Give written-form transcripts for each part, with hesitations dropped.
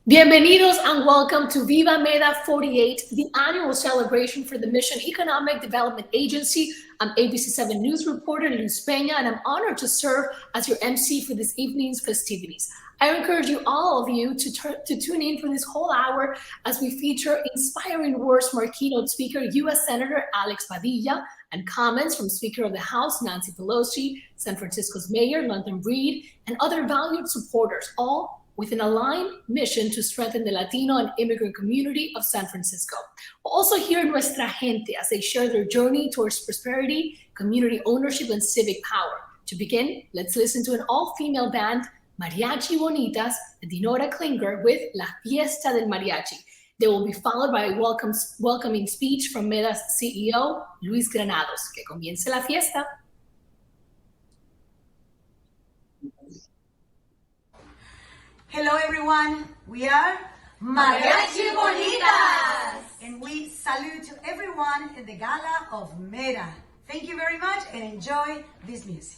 Bienvenidos and welcome to Viva MEDA 48, the annual celebration for the Mission Economic Development Agency. I'm ABC7 News reporter Luz Peña, and I'm honored to serve as your MC for this evening's festivities. I encourage all of you to tune in for this whole hour as we feature inspiring words from our keynote speaker, U.S. Senator Alex Padilla, and comments from Speaker of the House Nancy Pelosi, San Francisco's Mayor London Breed, and other valued supporters, all with an aligned mission to strengthen the Latino and immigrant community of San Francisco. We'll also hear Nuestra Gente as they share their journey towards prosperity, community ownership, and civic power. To begin, let's listen to an all-female band, Mariachi Bonitas, and Dinora Klinger with La Fiesta del Mariachi. They will be followed by a welcoming speech from MEDA's CEO, Luis Granados. Que comience la fiesta. Hello everyone, we are Mariachi Bonitas! And we salute everyone at the Gala of MEDA. Thank you very much and enjoy this music.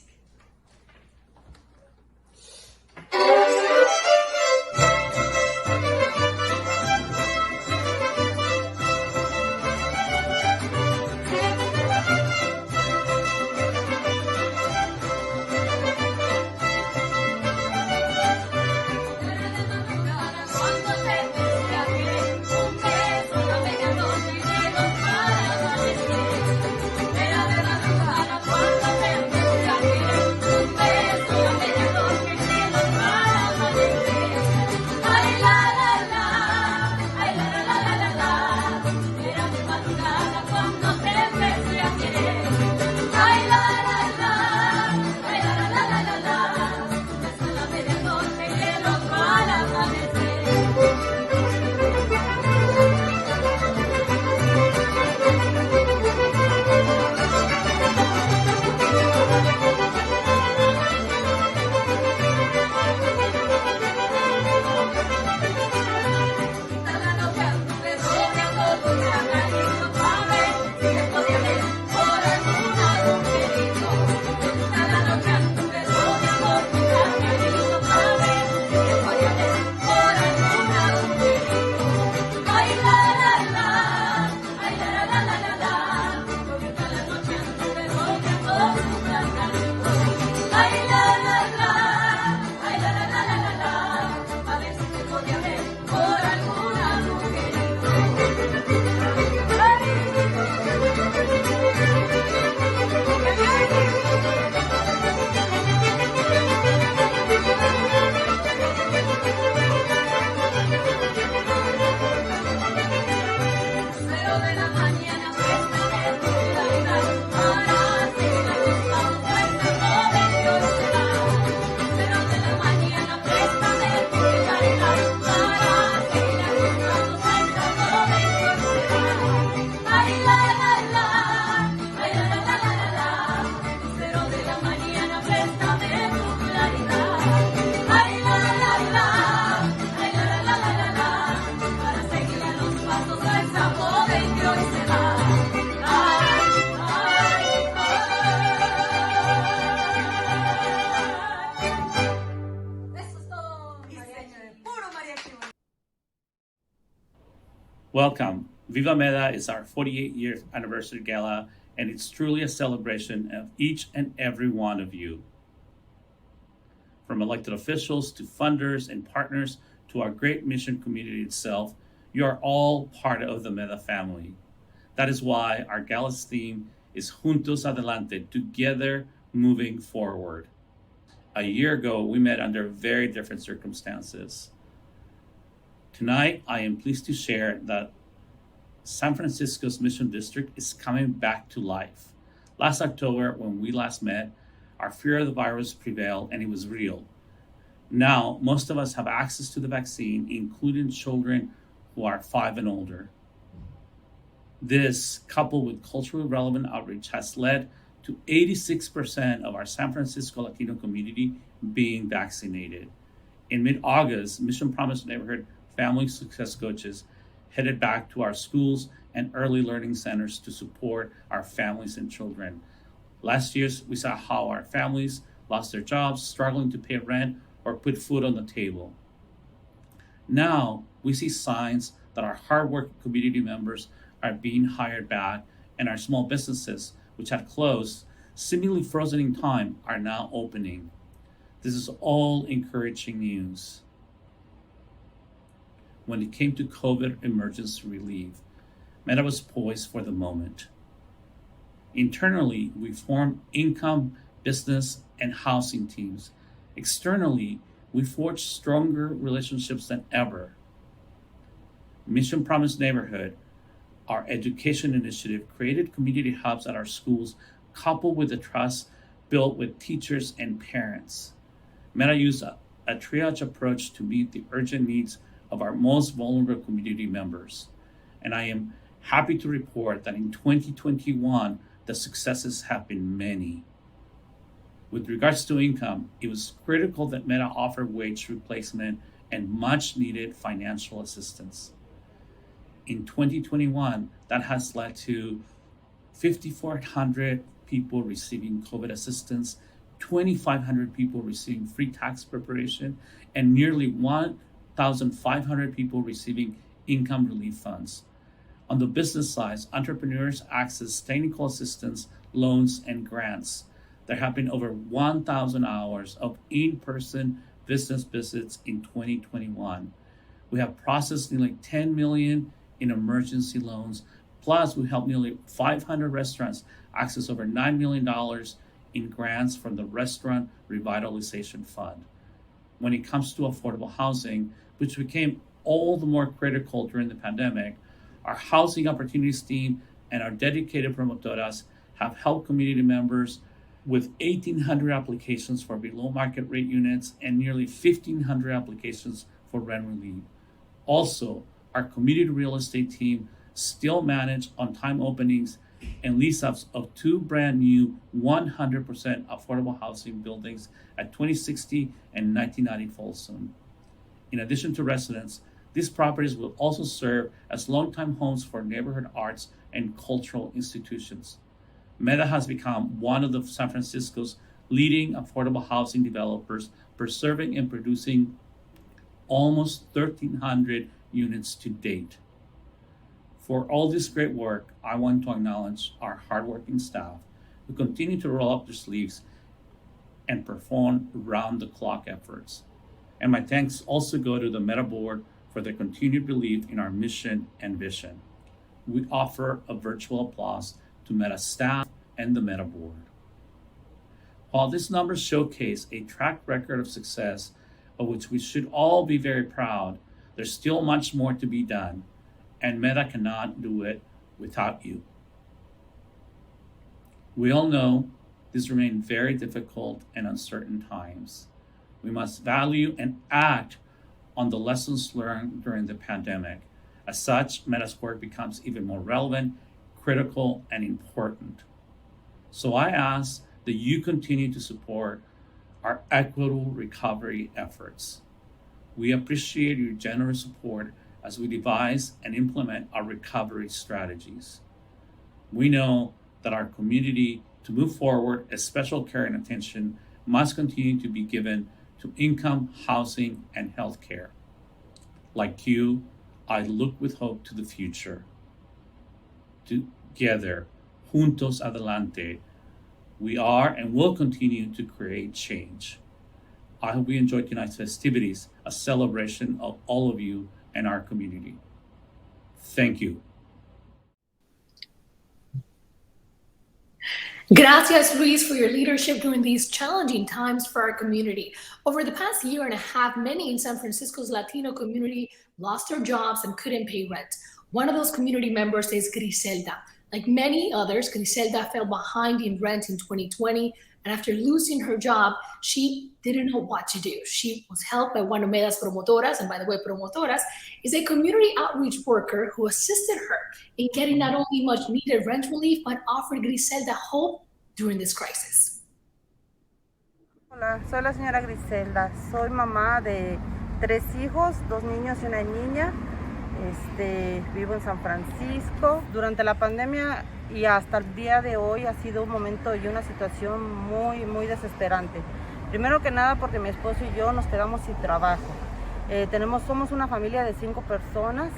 Welcome. Viva MEDA is our 48-year anniversary gala, and it's truly a celebration of each and every one of you. From elected officials to funders and partners to our great mission community itself, you are all part of the MEDA family. That is why our gala's theme is Juntos, Adelante, together moving forward. A year ago, we met under very different circumstances. Tonight, I am pleased to share that San Francisco's Mission District is coming back to life. Last October, when we last met, our fear of the virus prevailed and it was real. Now, most of us have access to the vaccine, including children who are 5 and older. This, coupled with culturally relevant outreach, has led to 86% of our San Francisco Latino community being vaccinated. In mid-August, Mission Promise Neighborhood Family Success Coaches headed back to our schools and early learning centers to support our families and children. Last year, we saw how our families lost their jobs, struggling to pay rent or put food on the table. Now we see signs that our hardworking community members are being hired back, and our small businesses, which had closed, seemingly frozen in time, are now opening. This is all encouraging news. When it came to COVID emergency relief, MEDA was poised for the moment. Internally, we formed income, business, and housing teams. Externally, we forged stronger relationships than ever. Mission Promise Neighborhood, our education initiative, created community hubs at our schools, coupled with the trust built with teachers and parents. MEDA used a triage approach to meet the urgent needs of our most vulnerable community members. And I am happy to report that in 2021, the successes have been many. With regards to income, it was critical that MEDA offer wage replacement and much needed financial assistance. In 2021, that has led to 5,400 people receiving COVID assistance, 2,500 people receiving free tax preparation, and nearly 1,500 people receiving income relief funds. On the business side, entrepreneurs access technical assistance, loans, and grants. There have been over 1,000 hours of in-person business visits in 2021. We have processed nearly 10 million in emergency loans. Plus, we helped nearly 500 restaurants access over $9 million in grants from the Restaurant Revitalization Fund. When it comes to affordable housing, which became all the more critical during the pandemic, our Housing Opportunities team and our dedicated promotoras have helped community members with 1,800 applications for below market rate units and nearly 1,500 applications for rent relief. Also, our community real estate team still manage on-time openings and lease-ups of 2 brand new 100% affordable housing buildings at 2060 and 1990 Folsom. In addition to residents, these properties will also serve as long-time homes for neighborhood arts and cultural institutions. MEDA has become one of the San Francisco's leading affordable housing developers, preserving and producing almost 1,300 units to date. For all this great work, I want to acknowledge our hardworking staff who continue to roll up their sleeves and perform round-the-clock efforts. And my thanks also go to the MEDA board for their continued belief in our mission and vision. We offer a virtual applause to MEDA staff and the MEDA board. While these numbers showcase a track record of success of which we should all be very proud, there's still much more to be done, and MEDA cannot do it without you. We all know these remain very difficult and uncertain times. We must value and act on the lessons learned during the pandemic. As such, MEDA's work becomes even more relevant, critical, and important. So I ask that you continue to support our equitable recovery efforts. We appreciate your generous support as we devise and implement our recovery strategies. We know that our community, to move forward, a special care and attention must continue to be given to income, housing, and healthcare. Like you, I look with hope to the future. Together, Juntos, Adelante, we are and will continue to create change. I hope you enjoyed tonight's festivities, a celebration of all of you and our community. Thank you. Gracias, Luis, for your leadership during these challenging times for our community. Over the past year and a half, many in San Francisco's Latino community lost their jobs and couldn't pay rent. One of those community members is Griselda. Like many others, Griselda fell behind in rent in 2020, and after losing her job, she didn't know what to do. She was helped by one of MEDA's promotoras, and by the way, promotoras is a community outreach worker who assisted her in getting not only much needed rent relief, but offered Griselda hope during this crisis. Hola, soy la señora Griselda. Soy mamá de 3 hijos, 2 niños y una niña. Vivo en San Francisco. Durante la pandemia y hasta el día de hoy ha sido un momento y una situación muy desesperante. Primero que nada porque mi esposo y yo nos quedamos sin trabajo. Somos una familia de 5 personas.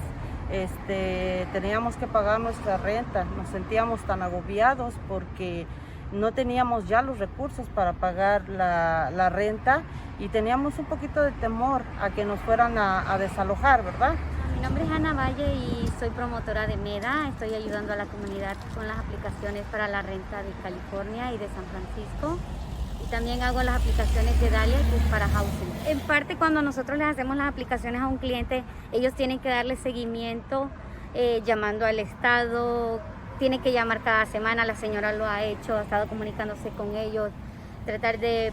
Teníamos que pagar nuestra renta. Nos sentíamos tan agobiados porque no teníamos ya los recursos para pagar la renta y teníamos un poquito de temor a que nos fueran a desalojar, ¿verdad? Mi nombre es Ana Valle y soy promotora de MEDA. Estoy ayudando a la comunidad con las aplicaciones para la renta de California y de San Francisco. Y también hago las aplicaciones de Dalia, que es para housing. En parte, cuando nosotros les hacemos las aplicaciones a un cliente, ellos tienen que darle seguimiento, llamando al Estado. Tiene que llamar cada semana, la señora lo ha hecho, ha estado comunicándose con ellos, tratar de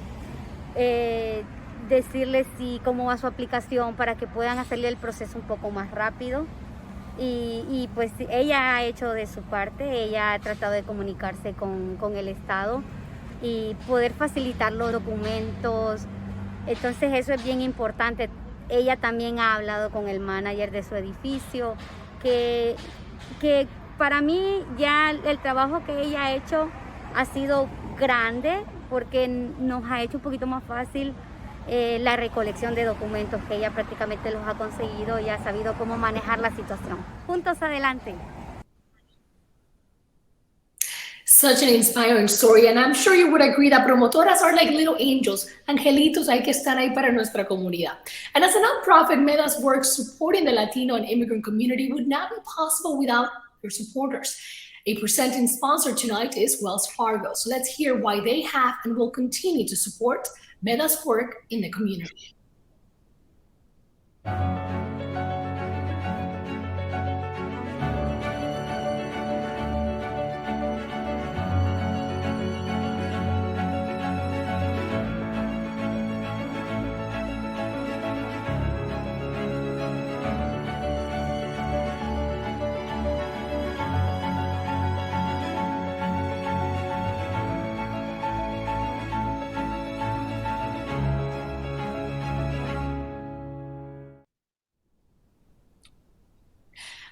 decirles cómo va su aplicación para que puedan hacerle el proceso un poco más rápido. Y pues ella ha hecho de su parte, ella ha tratado de comunicarse con el Estado y poder facilitar los documentos. Entonces eso es bien importante. Ella también ha hablado con el manager de su edificio, que para mí ya el trabajo que ella ha hecho ha sido grande porque nos ha hecho un poquito más fácil la recolección de documentos, que ella prácticamente los ha conseguido y ha sabido cómo manejar la situación. Juntos, adelante. Such an inspiring story, and I'm sure you would agree that promotoras are like little angels, angelitos hay que estar ahí para nuestra comunidad. And as a nonprofit, MEDA's work supporting the Latino and immigrant community would not be possible without your supporters. A presenting sponsor tonight is Wells Fargo. So let's hear why they have and will continue to support MEDA's work in the community.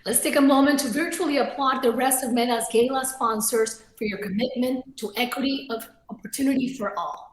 Let's take a moment to virtually applaud the rest of MEDA's gala sponsors for your commitment to equity of opportunity for all.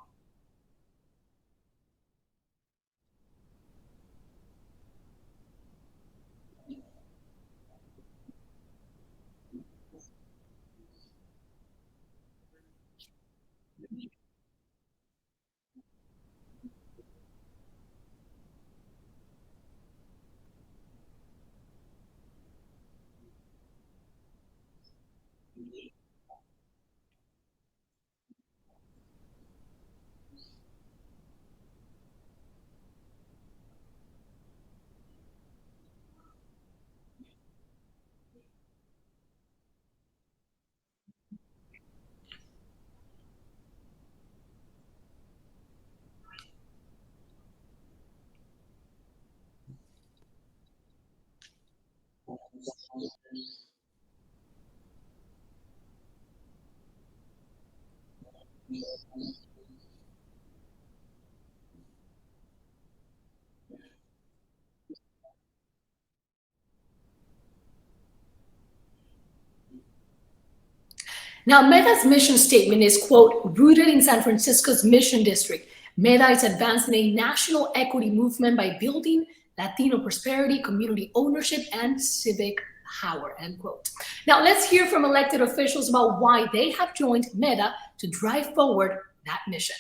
Now, MEDA's mission statement is, quote, rooted in San Francisco's Mission District. MEDA is advancing a national equity movement by building Latino prosperity, community ownership, and civic power, end quote. Now, let's hear from elected officials about why they have joined MEDA to drive forward that mission.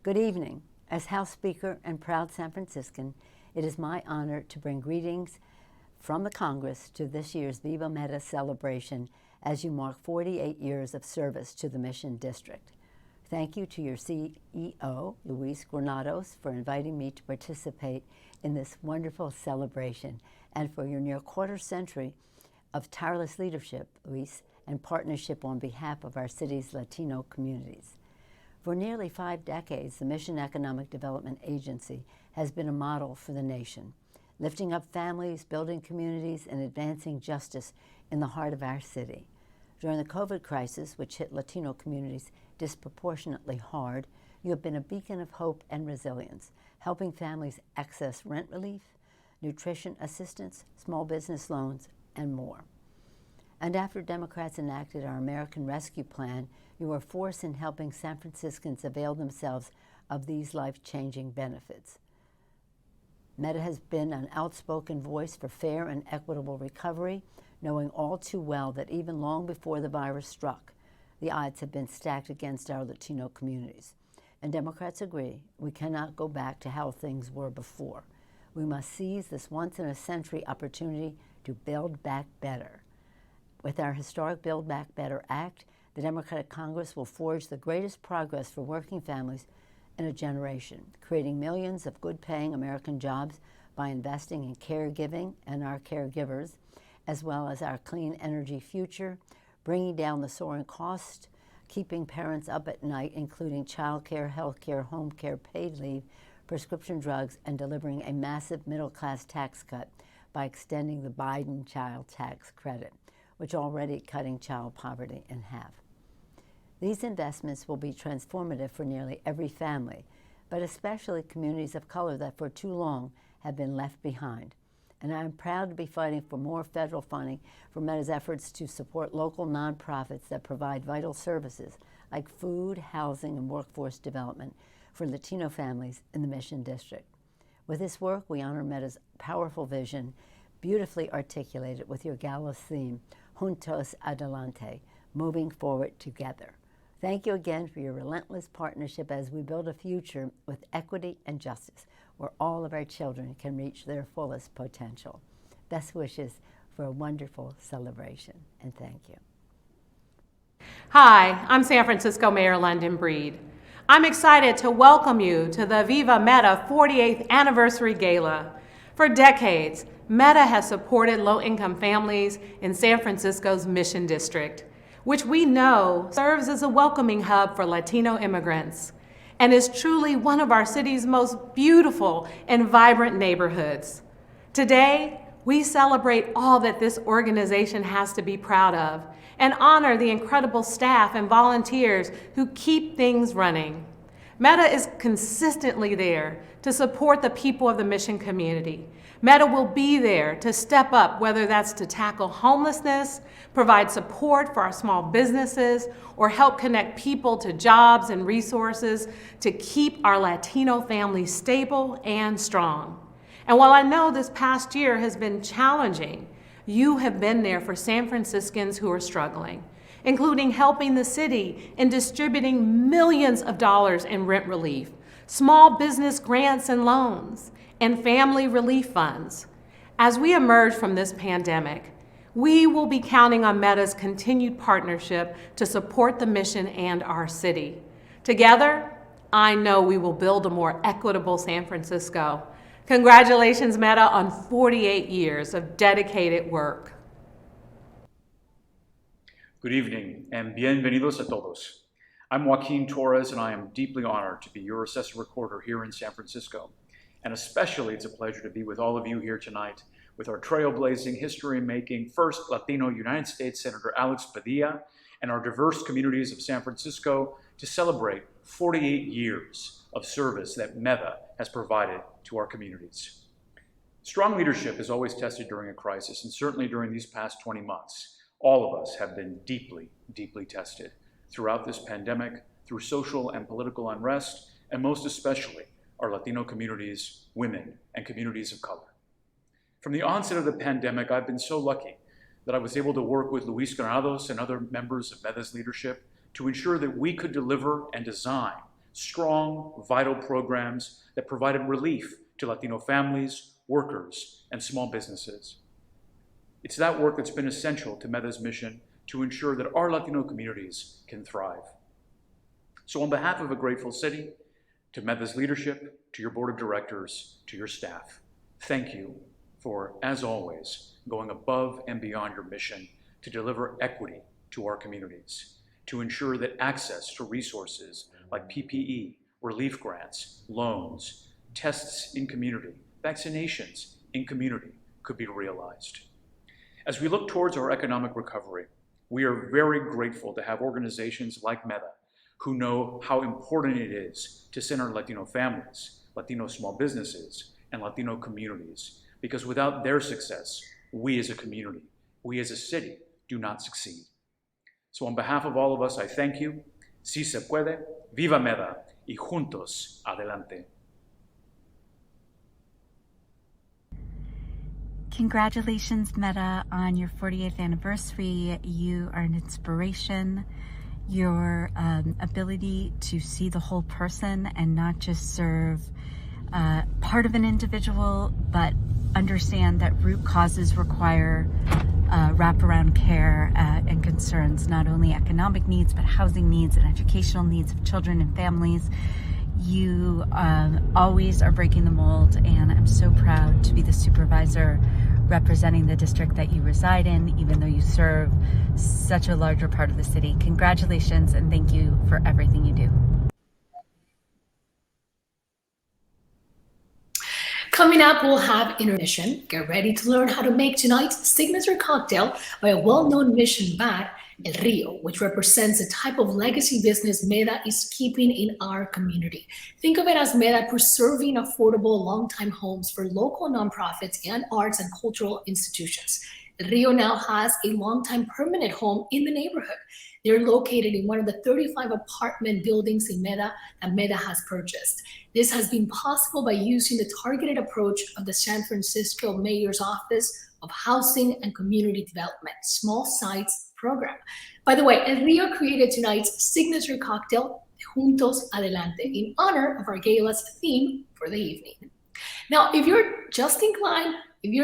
Good evening. As House Speaker and proud San Franciscan, it is my honor to bring greetings from the Congress to this year's Viva MEDA celebration as you mark 48 years of service to the Mission District. Thank you to your CEO, Luis Granados, for inviting me to participate in this wonderful celebration and for your near quarter century of tireless leadership, Luis, and partnership on behalf of our city's Latino communities. For nearly 5 decades, the Mission Economic Development Agency has been a model for the nation, lifting up families, building communities, and advancing justice in the heart of our city. During the COVID crisis, which hit Latino communities disproportionately hard, you have been a beacon of hope and resilience, helping families access rent relief, nutrition assistance, small business loans, and more. And after Democrats enacted our American Rescue Plan, you were a force in helping San Franciscans avail themselves of these life-changing benefits. MEDA has been an outspoken voice for fair and equitable recovery, knowing all too well that even long before the virus struck, the odds have been stacked against our Latino communities. And Democrats agree we cannot go back to how things were before. We must seize this once-in-a-century opportunity to build back better. With our historic Build Back Better Act, the Democratic Congress will forge the greatest progress for working families in a generation, creating millions of good-paying American jobs by investing in caregiving and our caregivers, as well as our clean energy future, bringing down the soaring cost, keeping parents up at night, including child care, health care, home care, paid leave, prescription drugs, and delivering a massive middle-class tax cut by extending the Biden child tax credit, which already cutting child poverty in half. These investments will be transformative for nearly every family, but especially communities of color that for too long have been left behind. And I am proud to be fighting for more federal funding for MEDA's efforts to support local nonprofits that provide vital services like food, housing, and workforce development for Latino families in the Mission District. With this work, we honor MEDA's powerful vision, beautifully articulated with your gala's theme, Juntos, Adelante, moving forward together. Thank you again for your relentless partnership as we build a future with equity and justice, where all of our children can reach their fullest potential. Best wishes for a wonderful celebration, and thank you. Hi, I'm San Francisco Mayor London Breed. I'm excited to welcome you to the VIVA MEDA 48th Anniversary Gala. For decades, MEDA has supported low-income families in San Francisco's Mission District, which we know serves as a welcoming hub for Latino immigrants and is truly one of our city's most beautiful and vibrant neighborhoods. Today, we celebrate all that this organization has to be proud of and honor the incredible staff and volunteers who keep things running. MEDA is consistently there to support the people of the Mission community. MEDA will be there to step up, whether that's to tackle homelessness, provide support for our small businesses, or help connect people to jobs and resources to keep our Latino families stable and strong. And while I know this past year has been challenging, you have been there for San Franciscans who are struggling, including helping the city in distributing millions of dollars in rent relief, small business grants and loans, and family relief funds. As we emerge from this pandemic, we will be counting on MEDA's continued partnership to support the mission and our city. Together, I know we will build a more equitable San Francisco. Congratulations, MEDA, on 48 years of dedicated work. Good evening, and bienvenidos a todos. I'm Joaquin Torres, and I am deeply honored to be your Assessor-Recorder here in San Francisco. And especially, it's a pleasure to be with all of you here tonight with our trailblazing, history-making first Latino United States Senator Alex Padilla and our diverse communities of San Francisco to celebrate 48 years of service that MEDA has provided to our communities. Strong leadership is always tested during a crisis, and certainly during these past 20 months, all of us have been deeply, deeply tested throughout this pandemic, through social and political unrest, and most especially our Latino communities, women, and communities of color. From the onset of the pandemic, I've been so lucky that I was able to work with Luis Granados and other members of MEDA's leadership to ensure that we could deliver and design strong, vital programs that provided relief to Latino families, workers, and small businesses. It's that work that's been essential to MEDA's mission to ensure that our Latino communities can thrive. So on behalf of a grateful city, to MEDA's leadership, to your board of directors, to your staff, thank you for, as always, going above and beyond your mission to deliver equity to our communities, to ensure that access to resources like PPE, relief grants, loans, tests in community, vaccinations in community could be realized. As we look towards our economic recovery, we are very grateful to have organizations like MEDA who know how important it is to center Latino families, Latino small businesses, and Latino communities, because without their success, we as a community, we as a city, do not succeed. So on behalf of all of us, I thank you. Si se puede, Viva MEDA y Juntos, Adelante. Congratulations, MEDA, on your 48th anniversary. You are an inspiration. Your ability to see the whole person and not just serve part of an individual, but understand that root causes require wraparound care and concerns, not only economic needs, but housing needs and educational needs of children and families. You always are breaking the mold, and I'm so proud to be the supervisor representing the district that you reside in, even though you serve such a larger part of the city. Congratulations, and thank you for everything you do. Coming up, we'll have intermission. Get ready to learn how to make tonight's signature cocktail by a well-known mission bat, El Rio, which represents a type of legacy business MEDA is keeping in our community. Think of it as MEDA preserving affordable long-time homes for local nonprofits and arts and cultural institutions. El Rio now has a long-time permanent home in the neighborhood. They're located in one of the 35 apartment buildings in MEDA that MEDA has purchased. This has been possible by using the targeted approach of the San Francisco Mayor's Office of Housing and Community Development, Small Sites Program. By the way, El Rio created tonight's signature cocktail, Juntos, Adelante, in honor of our gala's theme for the evening. Now, if you're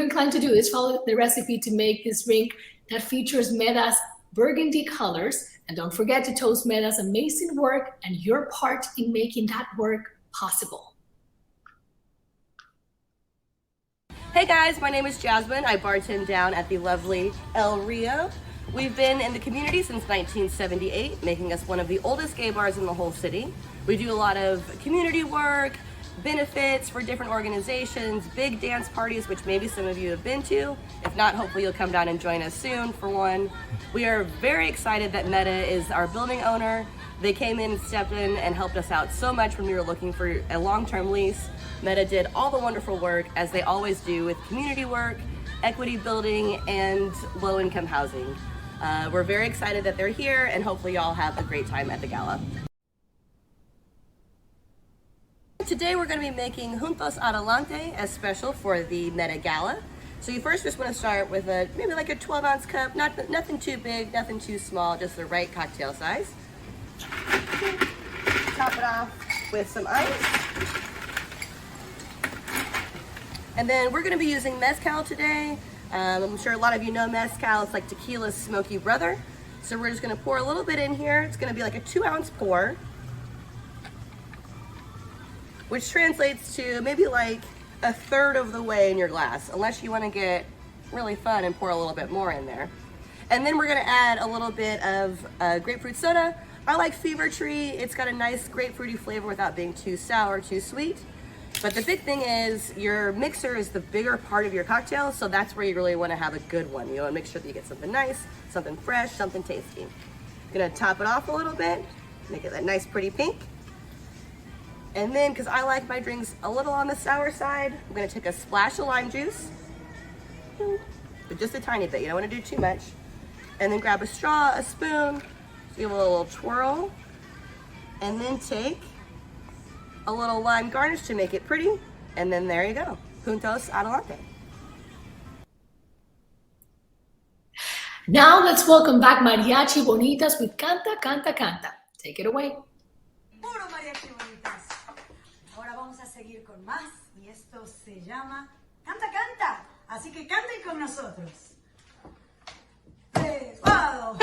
inclined to do this, follow the recipe to make this drink that features MEDA's burgundy colors. And don't forget to toast MEDA's amazing work and your part in making that work possible. Hey guys, my name is Jasmine. I bartend down at the lovely El Rio. We've been in the community since 1978, making us one of the oldest gay bars in the whole city. We do a lot of community work, benefits for different organizations, big dance parties, which maybe some of you have been to. If not, hopefully you'll come down and join us soon for one. We are very excited that MEDA is our building owner. They came in, stepped in, and helped us out so much when we were looking for a long-term lease. MEDA did all the wonderful work, as they always do, with community work, equity building, and low-income housing. We're very excited that they're here, and hopefully y'all have a great time at the gala. Today we're going to be making Juntos Adelante as special for the MEDA Gala. So you first just want to start with maybe like a 12-ounce cup, nothing too big, nothing too small, just the right cocktail size. Top it off with some ice. And then we're going to be using mezcal today. I'm sure a lot of you know mezcal. It's like tequila's smoky brother. So we're just going to pour a little bit in here. It's going to be like a 2-ounce pour, which translates to maybe like a third of the way in your glass, unless you want to get really fun and pour a little bit more in there. And then we're going to add a little bit of grapefruit soda. I like Fever Tree. It's got a nice grapefruity flavor without being too sour, too sweet. But the big thing is your mixer is the bigger part of your cocktail, so that's where you really want to have a good one. You want to make sure that you get something nice, something fresh, something tasty. I'm going to top it off a little bit, make it that nice pretty pink. And then, because I like my drinks a little on the sour side, I'm going to take a splash of lime juice, but just a tiny bit. You don't want to do too much. And then grab a straw, a spoon, give it a little twirl, and then take a little lime garnish to make it pretty, and then there you go. Juntos Adelante. Now let's welcome back Mariachi Bonitas with Canta, Canta, Canta. Take it away. Puro Mariachi Bonitas. Ahora vamos a seguir con más, y esto se llama Canta, Canta. Así que canten con nosotros. ¡Preparados!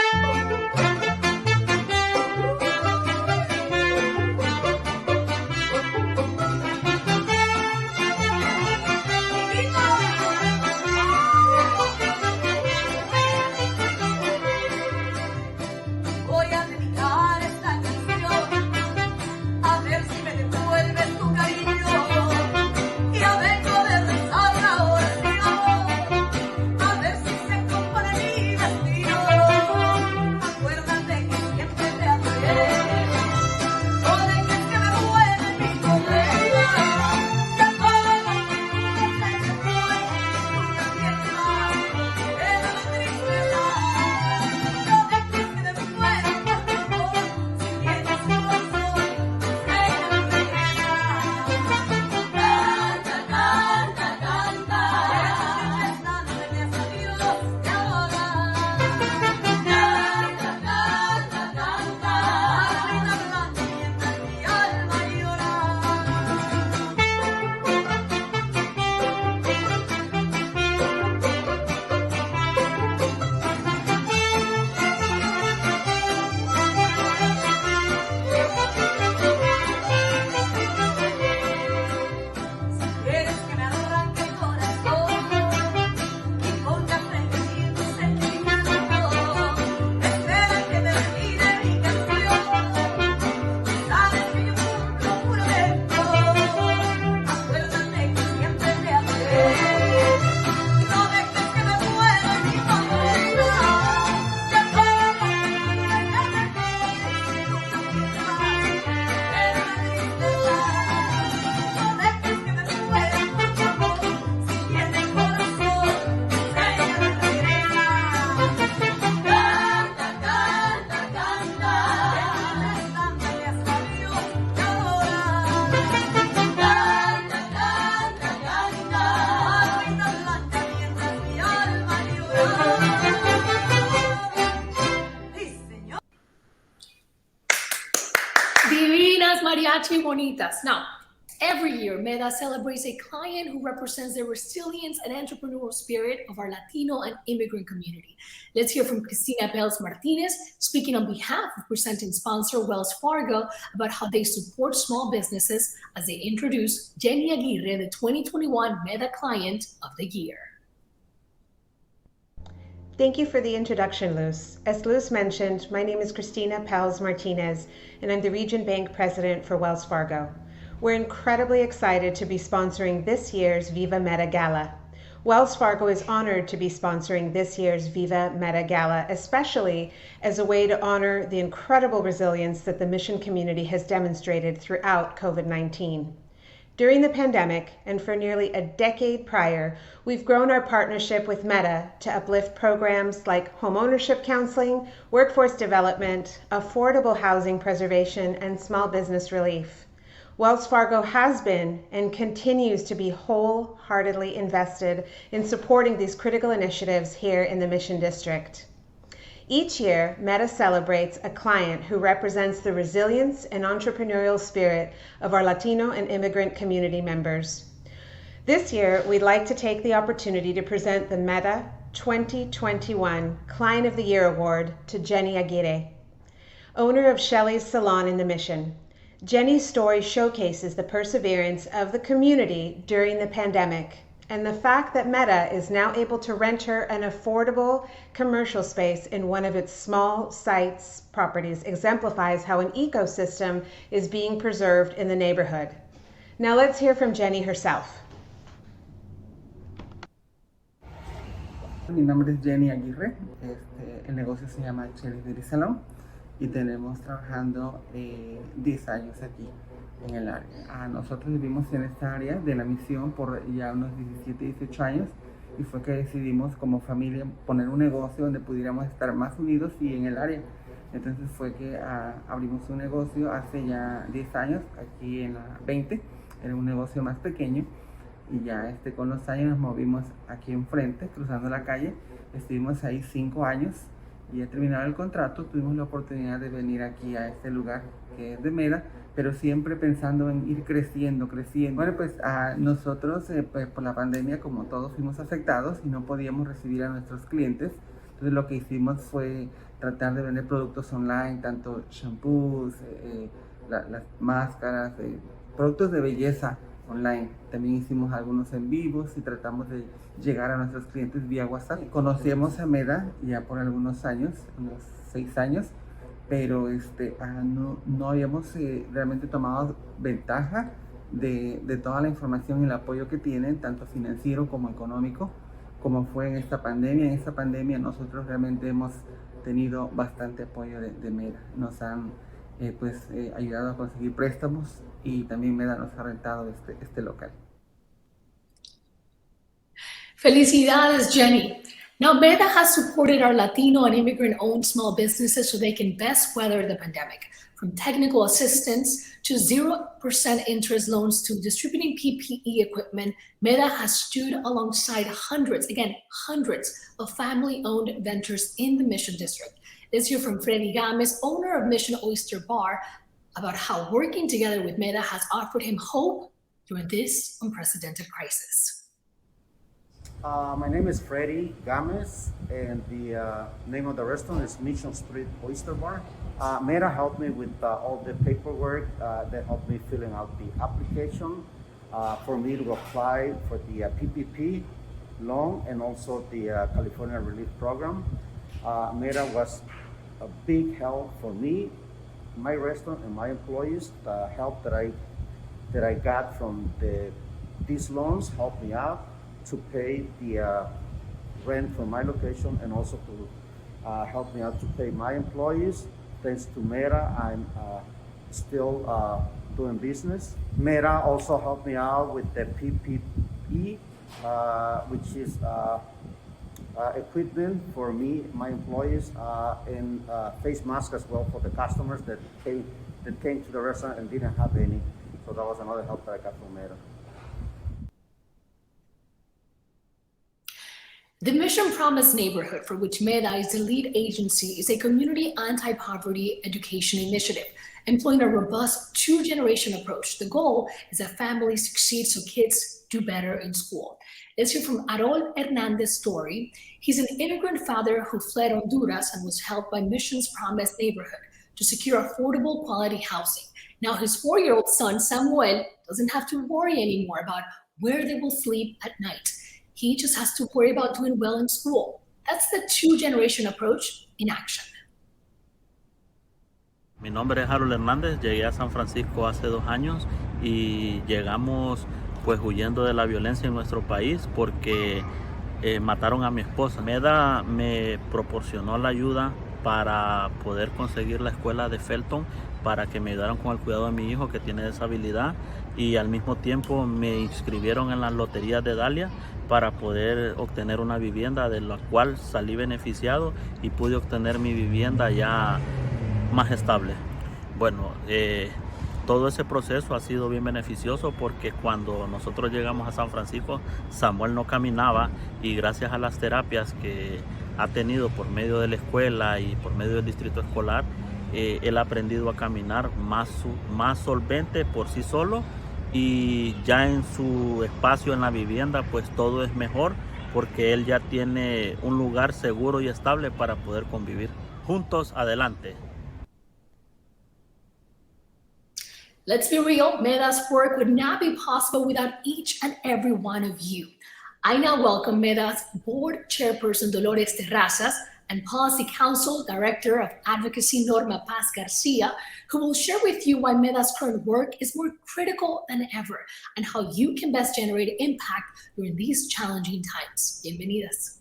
Acuérdate Mariachi Bonitas. Now, every year, MEDA celebrates a client who represents the resilience and entrepreneurial spirit of our Latino and immigrant community. Let's hear from Cristina Pelz Martinez, speaking on behalf of presenting sponsor Wells Fargo about how they support small businesses as they introduce Jenny Aguirre, the 2021 MEDA Client of the Year. Thank you for the introduction, Luz. As Luz mentioned, my name is Cristina Pelz Martinez, and I'm the Region Bank President for Wells Fargo. We're incredibly excited to be sponsoring this year's VIVA MEDA Gala. Wells Fargo is honored to be sponsoring this year's VIVA MEDA Gala, especially as a way to honor the incredible resilience that the mission community has demonstrated throughout COVID-19. During the pandemic, and for nearly a decade prior, we've grown our partnership with MEDA to uplift programs like homeownership counseling, workforce development, affordable housing preservation, and small business relief. Wells Fargo has been and continues to be wholeheartedly invested in supporting these critical initiatives here in the Mission District. Each year, MEDA celebrates a client who represents the resilience and entrepreneurial spirit of our Latino and immigrant community members. This year, we'd like to take the opportunity to present the MEDA 2021 Client of the Year Award to Jenny Aguirre, owner of Shelley's Salon in the Mission. Jenny's story showcases the perseverance of the community during the pandemic, and the fact that MEDA is now able to rent her an affordable commercial space in one of its small sites properties exemplifies how an ecosystem is being preserved in the neighborhood. Now let's hear from Jenny herself. Mi nombre es Jenny Aguirre, el negocio se llama Shelley's Beauty Salon y tenemos trabajando 10 años aquí en el área. Nosotros vivimos en esta área de la misión por ya unos 17, 18 años y fue que decidimos como familia poner un negocio donde pudiéramos estar más unidos y en el área. Entonces fue que abrimos un negocio hace ya 10 años aquí en la 20, era un negocio más pequeño y ya con los años nos movimos aquí enfrente, cruzando la calle, estuvimos ahí 5 años y al terminar el contrato tuvimos la oportunidad de venir aquí a este lugar que es de MEDA, pero siempre pensando en ir creciendo. Bueno, pues nosotros pues, por la pandemia, como todos, fuimos afectados y no podíamos recibir a nuestros clientes. Entonces lo que hicimos fue tratar de vender productos online, tanto shampoos, las máscaras, productos de belleza online. También hicimos algunos en vivos y tratamos de llegar a nuestros clientes vía WhatsApp. Conocíamos a MEDA ya por algunos años, unos 6 años, pero no habíamos realmente tomado ventaja de toda la información y el apoyo que tienen, tanto financiero como económico, como fue en esta pandemia. En esta pandemia nosotros realmente hemos tenido bastante apoyo de MEDA. Nos han ayudado a conseguir préstamos y también MEDA nos ha rentado este local. Felicidades, Jenny. Now, MEDA has supported our Latino and immigrant-owned small businesses so they can best weather the pandemic. From technical assistance to 0% interest loans to distributing PPE equipment, MEDA has stood alongside hundreds of family-owned ventures in the Mission District. Let's hear from Freddy Gámez, owner of Mission Oyster Bar, about how working together with MEDA has offered him hope during this unprecedented crisis. My name is Freddy Gámez, and the name of the restaurant is Mission Street Oyster Bar. MEDA helped me with all the paperwork. They helped me filling out the application for me to apply for the PPP loan and also the California Relief Program. MEDA was a big help for me, my restaurant, and my employees. The help that I got from these loans helped me out to pay the rent for my location and also to help me out to pay my employees. Thanks to MEDA, I'm still doing business. MEDA also helped me out with the PPE, which is equipment for me, my employees, and face masks as well for the customers that came to the restaurant and didn't have any. So that was another help that I got from MEDA. The Mission Promise neighborhood, for which MEDA is the lead agency, is a community anti-poverty education initiative, employing a robust two-generation approach. The goal is that families succeed so kids do better in school. Let's hear from Harold Hernandez's story. He's an immigrant father who fled Honduras and was helped by Mission's Promise neighborhood to secure affordable quality housing. Now his 4-year-old son, Samuel, doesn't have to worry anymore about where they will sleep at night. He just has to worry about doing well in school. That's the two-generation approach in action. Mi nombre es Harold Hernández, llegué a San Francisco hace 2 años y llegamos pues huyendo de la violencia en nuestro país porque mataron a mi esposa. MEDA me proporcionó la ayuda para poder conseguir la escuela de Felton para que me ayudaran con el cuidado de mi hijo que tiene deshabilidad y al mismo tiempo me inscribieron en las loterías de Dalia para poder obtener una vivienda de la cual salí beneficiado y pude obtener mi vivienda ya más estable. Bueno, todo ese proceso ha sido bien beneficioso porque cuando nosotros llegamos a San Francisco, Samuel no caminaba y gracias a las terapias que ha tenido por medio de la escuela y por medio del distrito escolar, él ha aprendido a caminar más solvente por sí solo y ya en su espacio en la vivienda pues todo es mejor porque él ya tiene un lugar seguro y estable para poder convivir. Juntos, adelante. Let's be real, MEDA's work would not be possible without each and every one of you. I now welcome MEDA's Board Chairperson Dolores Terrazas and Policy Council Director of Advocacy Norma Paz Garcia, who will share with you why MEDA's current work is more critical than ever and how you can best generate impact during these challenging times. Bienvenidas.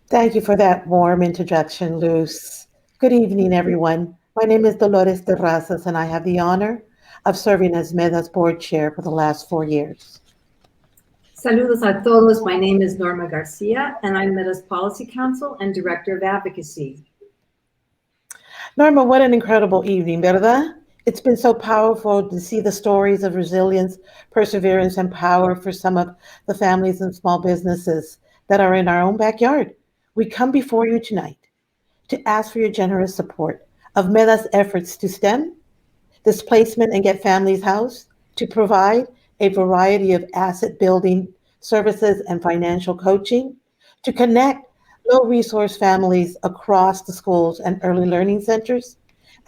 Thank you for that warm introduction, Luz. Good evening, everyone. My name is Dolores Terrazas, and I have the honor of serving as MEDA's board chair for the last 4 years. Saludos a todos. My name is Norma Garcia, and I'm MEDA's Policy Council and Director of Advocacy. Norma, what an incredible evening, ¿verdad? It's been so powerful to see the stories of resilience, perseverance, and power for some of the families and small businesses that are in our own backyard. We come before you tonight to ask for your generous support of MEDA's efforts to stem displacement and get families housed, to provide a variety of asset building services and financial coaching, to connect low-resource families across the schools and early learning centers,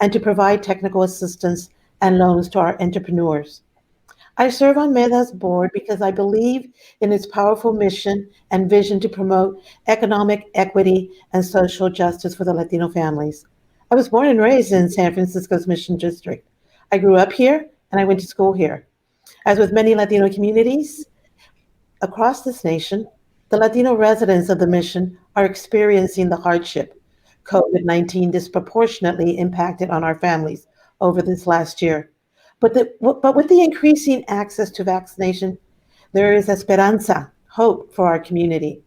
and to provide technical assistance and loans to our entrepreneurs. I serve on MEDA's board because I believe in its powerful mission and vision to promote economic equity and social justice for the Latino families. I was born and raised in San Francisco's Mission District. I grew up here and I went to school here. As with many Latino communities across this nation, the Latino residents of the Mission are experiencing the hardship COVID-19 disproportionately impacted on our families over this last year. But with the increasing access to vaccination, there is esperanza, hope for our community.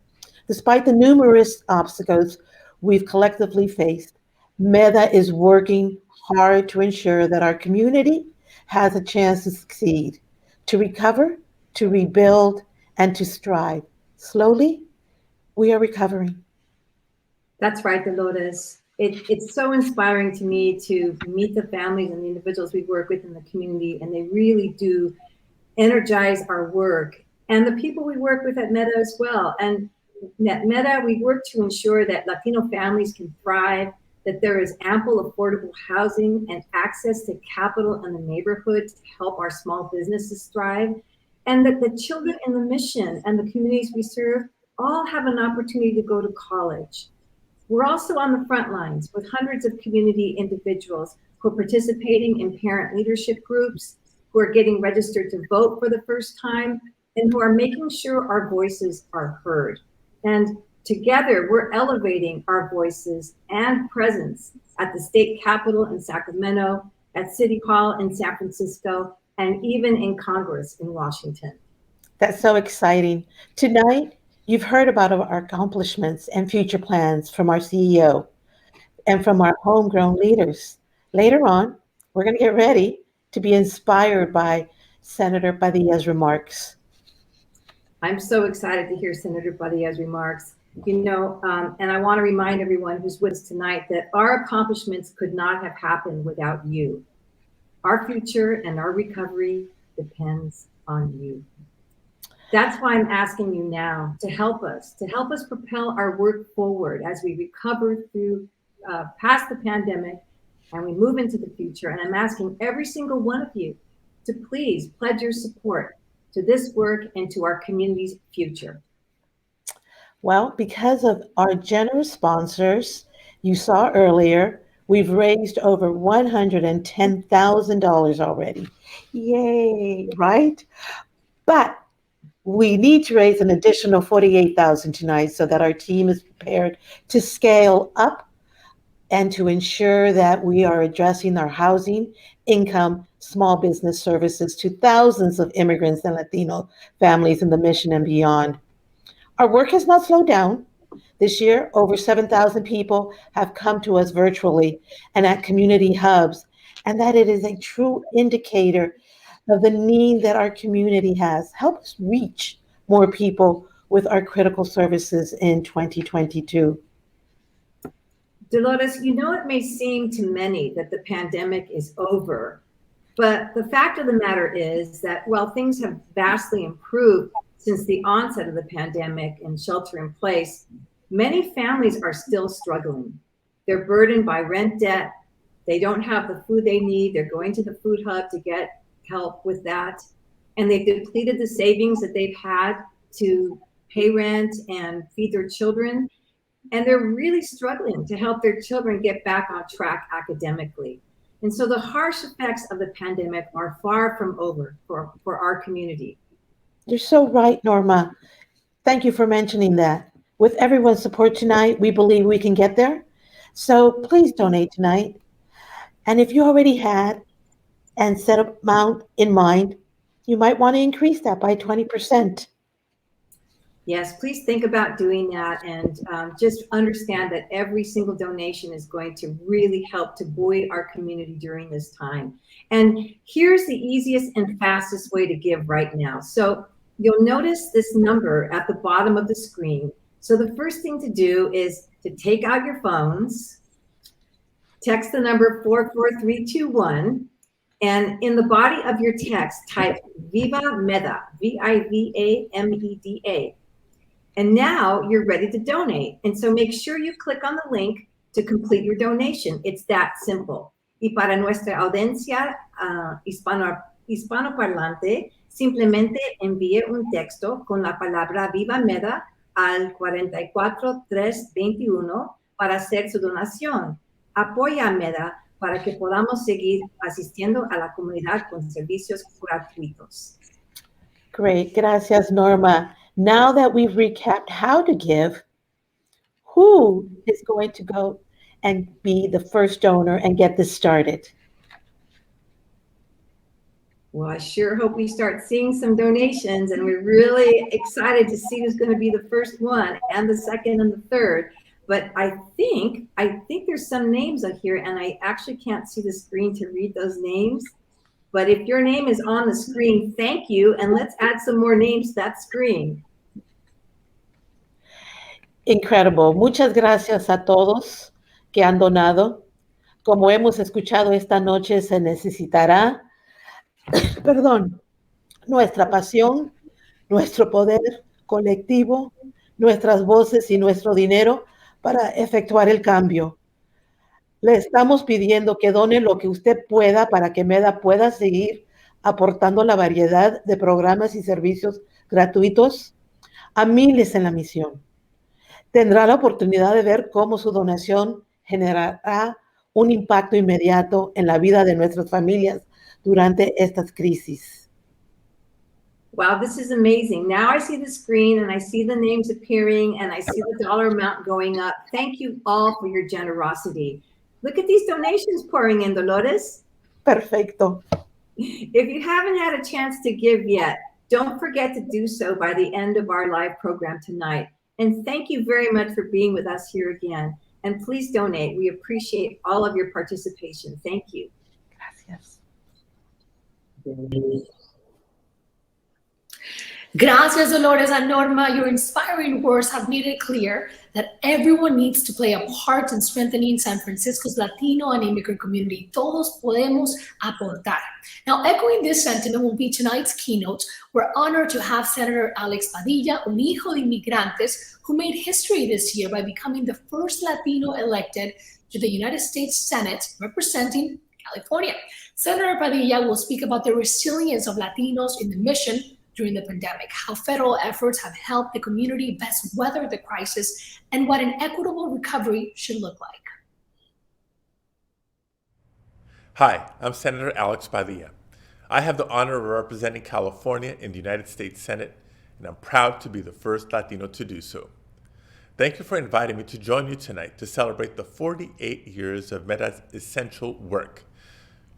Despite the numerous obstacles we've collectively faced, MEDA is working hard to ensure that our community has a chance to succeed, to recover, to rebuild, and to strive. Slowly, we are recovering. That's right, Dolores. It's so inspiring to me to meet the families and the individuals we work with in the community, and they really do energize our work. And the people we work with at MEDA as well. And at MEDA, we work to ensure that Latino families can thrive, that there is ample affordable housing and access to capital in the neighborhood to help our small businesses thrive, and that the children in the Mission and the communities we serve all have an opportunity to go to college. We're also on the front lines with hundreds of community individuals who are participating in parent leadership groups, who are getting registered to vote for the first time, and who are making sure our voices are heard. And together, we're elevating our voices and presence at the state capitol in Sacramento, at City Hall in San Francisco, and even in Congress in Washington. That's so exciting. Tonight, you've heard about our accomplishments and future plans from our CEO and from our homegrown leaders. Later on, we're going to get ready to be inspired by Senator Padilla's remarks. I'm so excited to hear Senator Padilla's remarks. And I want to remind everyone who's with us tonight that our accomplishments could not have happened without you. Our future and our recovery depends on you. That's why I'm asking you now to help us propel our work forward as we recover through past the pandemic and we move into the future. And I'm asking every single one of you to please pledge your support to this work and to our community's future. Well, because of our generous sponsors, you saw earlier, we've raised over $110,000 already. Yay, right? But we need to raise an additional $48,000 tonight so that our team is prepared to scale up and to ensure that we are addressing our housing, income, small business services to thousands of immigrants and Latino families in the mission and beyond. Our work has not slowed down. This year, over 7,000 people have come to us virtually and at community hubs, and that it is a true indicator of the need that our community has. Help us reach more people with our critical services in 2022. Dolores, it may seem to many that the pandemic is over, but the fact of the matter is that while things have vastly improved since the onset of the pandemic and shelter in place, many families are still struggling. They're burdened by rent debt. They don't have the food they need. They're going to the food hub to get help with that. And they've depleted the savings that they've had to pay rent and feed their children. And they're really struggling to help their children get back on track academically. And so the harsh effects of the pandemic are far from over for our community. You're so right, Norma. Thank you for mentioning that. With everyone's support tonight, we believe we can get there. So please donate tonight. And if you already had and set an amount in mind, you might want to increase that by 20%. Yes, please think about doing that and just understand that every single donation is going to really help to buoy our community during this time. And here's the easiest and fastest way to give right now. So you'll notice this number at the bottom of the screen. So the first thing to do is to take out your phones, text the number 44321, and in the body of your text, type VIVA MEDA, VIVA MEDA. And now you're ready to donate. And so make sure you click on the link to complete your donation. It's that simple. Y para nuestra audiencia hispanoparlante, simplemente envíe un texto con la palabra Viva MEDA al 44321 para hacer su donación. Apoya a MEDA para que podamos seguir asistiendo a la comunidad con servicios gratuitos. Great. Gracias, Norma. Now that we've recapped how to give, who is going to go and be the first donor and get this started? Well, I sure hope we start seeing some donations, and we're really excited to see who's going to be the first one and the second and the third. But I think there's some names up here, and I actually can't see the screen to read those names. But if your name is on the screen, thank you, and let's add some more names to that screen. Incredible. Muchas gracias a todos que han donado. Como hemos escuchado esta noche, se necesitará, nuestra pasión, nuestro poder colectivo, nuestras voces y nuestro dinero para efectuar el cambio. Le estamos pidiendo que done lo que usted pueda para que MEDA pueda seguir aportando la variedad de programas y servicios gratuitos a miles en la misión. Tendrá la oportunidad de ver cómo su donación generará un impacto inmediato en la vida de nuestras familias durante estas crisis. Wow, this is amazing. Now I see the screen and I see the names appearing and I see the dollar amount going up. Thank you all for your generosity. Look at these donations pouring in, Dolores. Perfecto. If you haven't had a chance to give yet, don't forget to do so by the end of our live program tonight. And thank you very much for being with us here again. And please donate. We appreciate all of your participation. Thank you. Gracias. Gracias, Dolores and Norma. Your inspiring words have made it clear that everyone needs to play a part in strengthening San Francisco's Latino and immigrant community. Todos podemos aportar. Now, echoing this sentiment will be tonight's keynote. We're honored to have Senator Alex Padilla, un hijo de inmigrantes, who made history this year by becoming the first Latino elected to the United States Senate representing California. Senator Padilla will speak about the resilience of Latinos in the mission during the pandemic, how federal efforts have helped the community best weather the crisis, and what an equitable recovery should look like. Hi, I'm Senator Alex Padilla. I have the honor of representing California in the United States Senate, and I'm proud to be the first Latino to do so. Thank you for inviting me to join you tonight to celebrate the 48 years of MEDA's essential work.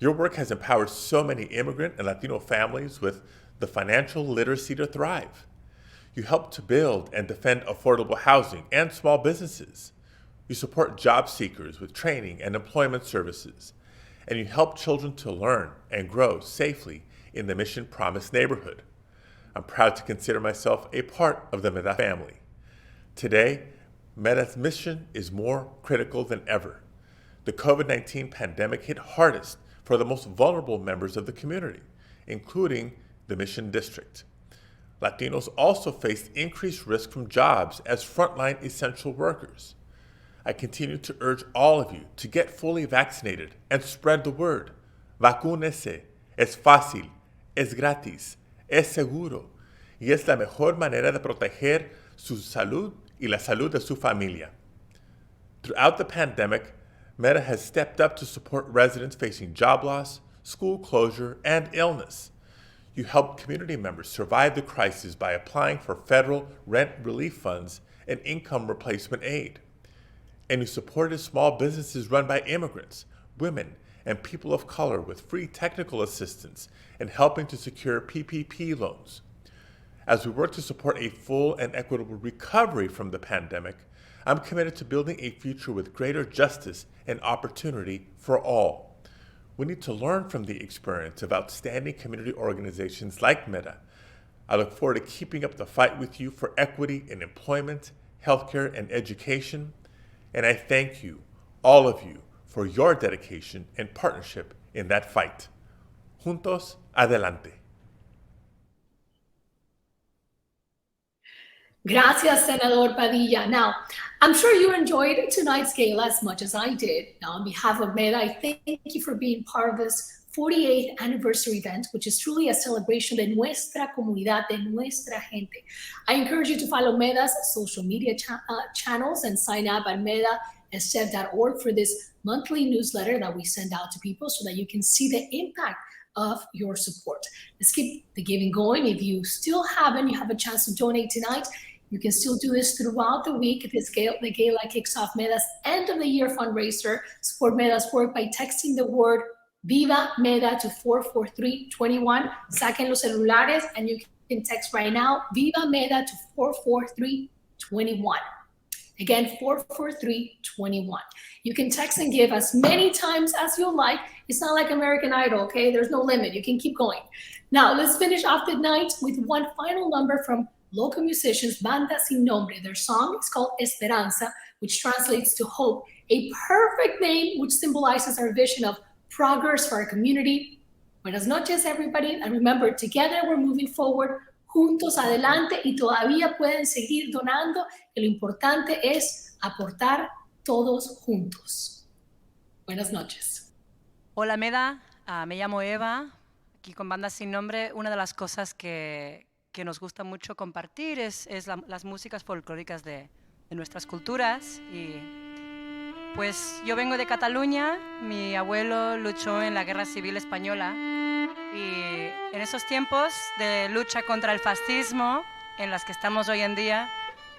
Your work has empowered so many immigrant and Latino families with the financial literacy to thrive. You help to build and defend affordable housing and small businesses. You support job seekers with training and employment services. And you help children to learn and grow safely in the Mission Promise neighborhood. I'm proud to consider myself a part of the MEDA family. Today, MEDA's mission is more critical than ever. The COVID-19 pandemic hit hardest for the most vulnerable members of the community, including the Mission District. Latinos also faced increased risk from jobs as frontline essential workers. I continue to urge all of you to get fully vaccinated and spread the word. Vacúnese. Es fácil, es gratis, es seguro, y es la mejor manera de proteger su salud y la salud de su familia. Throughout the pandemic, MEDA has stepped up to support residents facing job loss, school closure, and illness. You helped community members survive the crisis by applying for federal rent relief funds and income replacement aid. And you supported small businesses run by immigrants, women, and people of color with free technical assistance and helping to secure PPP loans. As we work to support a full and equitable recovery from the pandemic, I'm committed to building a future with greater justice and opportunity for all. We need to learn from the experience of outstanding community organizations like MEDA. I look forward to keeping up the fight with you for equity in employment, healthcare, and education. And I thank you, all of you, for your dedication and partnership in that fight. Juntos, Adelante. Gracias, Senador Padilla. Now, I'm sure you enjoyed tonight's gala as much as I did. Now, on behalf of MEDA, I thank you for being part of this 48th anniversary event, which is truly a celebration de nuestra comunidad, de nuestra gente. I encourage you to follow MEDA's social media channels and sign up at MEDA.org for this monthly newsletter that we send out to people so that you can see the impact of your support. Let's keep the giving going. If you still haven't, you have a chance to donate tonight. You can still do this throughout the week. The gala kicks off MEDA's end of the year fundraiser. Support MEDA's work by texting the word VIVA MEDA to 44321. Saquen los celulares and you can text right now VIVA MEDA to 44321. Again, 44321. You can text and give as many times as you like. It's not like American Idol, okay? There's no limit. You can keep going. Now, let's finish off the night with one final number from local musicians, Banda Sin Nombre. Their song is called Esperanza, which translates to hope, a perfect name which symbolizes our vision of progress for our community. Buenas noches, everybody. And remember, together we're moving forward. Juntos, adelante, y todavía pueden seguir donando. Y lo importante es aportar todos juntos. Buenas noches. Hola, MEDA. Me llamo Eva. Aquí con Banda Sin Nombre, una de las cosas que nos gusta mucho compartir es las músicas folclóricas de nuestras culturas. Y pues yo vengo de Cataluña, mi abuelo luchó en la Guerra Civil Española y en esos tiempos de lucha contra el fascismo en las que estamos hoy en día,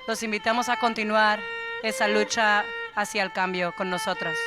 los invitamos a continuar esa lucha hacia el cambio con nosotros.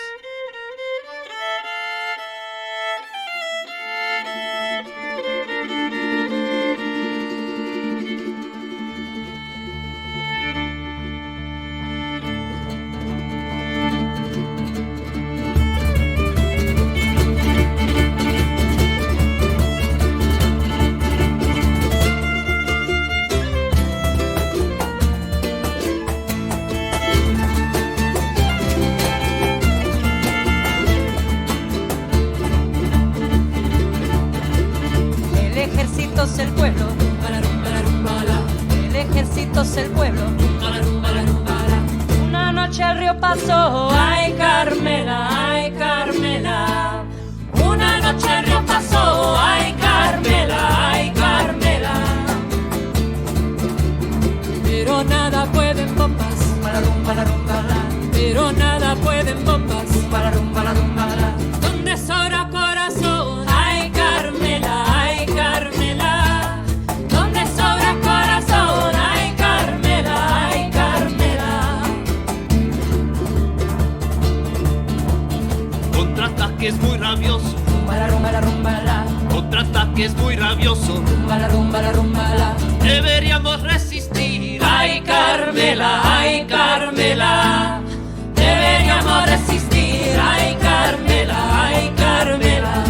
somos el pueblo. Una noche el río pasó, ay Carmela, ay Carmela. Una noche el río pasó, ay Carmela, ay Carmela. Pero nada pueden bompas, pero nada pueden bompas, donde sobra corazón, ay Carmela, ay Carmela. Donde sobra corazón, ay Carmela, ay Carmela. Contraataque es muy rabioso, contraataque es muy rabioso, deberíamos resistir, ay Carmela, ay Carmela. Deberíamos resistir, ay Carmela, ay Carmela.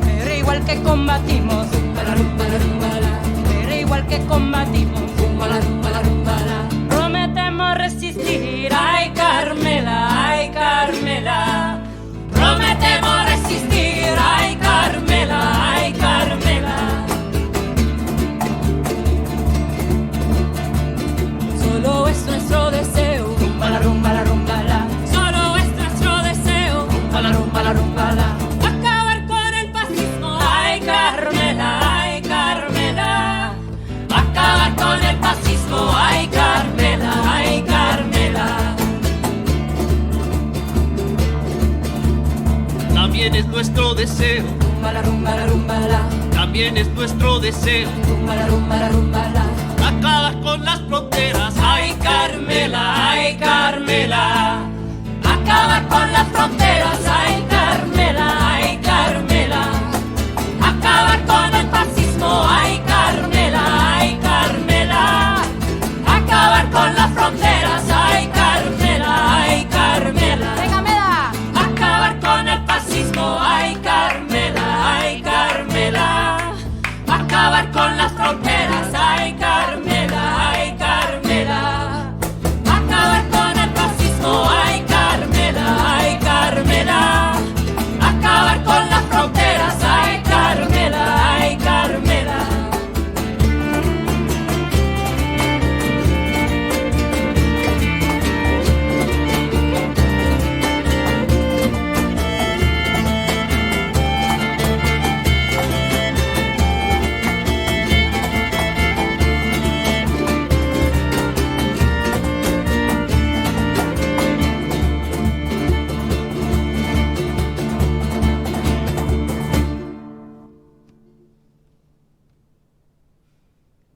Pero igual que combatimos, pero igual que combatimos, prometemos resistir, ay Carmela, ay Carmela. Prometemos resistir, ay Carmela, ay Carmela. Solo es nuestro deseo, solo es nuestro deseo, acabar con el fascismo, ay Carmela, ay Carmela. Acabar con el fascismo, ay Carmela, ay Carmela. También es nuestro deseo, también es nuestro deseo, acabar con las fronteras, ay Carmela, ay Carmela. Acabar con las fronteras, ay Carmela, ay Carmela. Acabar con el fascismo, ay Carmela, ay Carmela. Acabar con las fronteras, ay Carmela, ay Carmela. Venga, MEDA. Acabar con el fascismo, ay Carmela, ay Carmela. Acabar con las fronteras, ay Carmela, ay Carmela. Acabar con el fascismo, ay Carmela, ay Carmela. Acabar con las fronteras, ay Carmela, ay Carmela.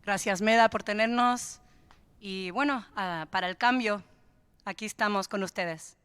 Gracias, MEDA, por tenernos. Y bueno, para el cambio, aquí estamos con ustedes.